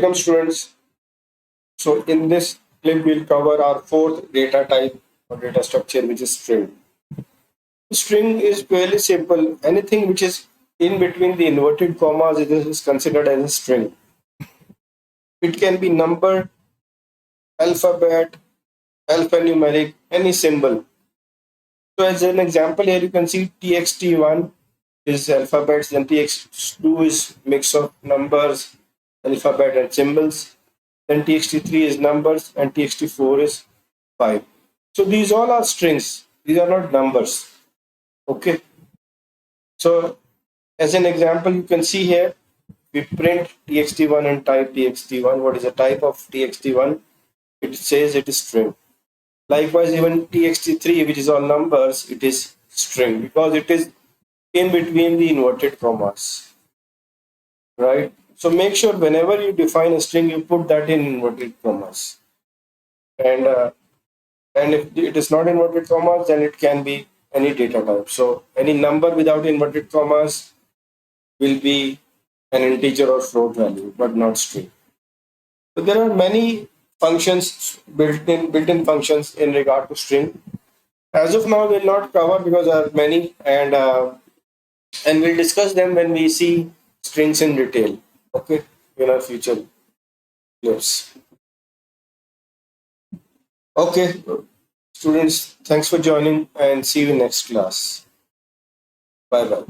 Welcome students. So in this clip we'll cover our fourth data type or data structure, which is string. String is fairly simple. Anything which is in between the inverted commas is considered as a string. It can be number, alphabet, alphanumeric, any symbol. So as an example here you can see txt1 is alphabets, then txt2 is mix of numbers, alphabet and symbols. Then txt3 is numbers and txt4 is 5. So these all are strings. These are not numbers. Okay. So as an example, you can see here, we print txt1 and type txt1. What is the type of txt1? It says it is string. Likewise, even txt3, which is all numbers, it is string because it is in between the inverted commas, right? So make sure whenever you define a string, you put that in inverted commas. And if it is not inverted commas, then it can be any data type. So any number without inverted commas will be an integer or float value, but not string. So there are many functions built-in functions in regard to string. As of now, we'll not cover because there are many, and we'll discuss them when we see strings in detail. Okay, in our future clips. Okay, students, thanks for joining and see you in next class. Bye bye.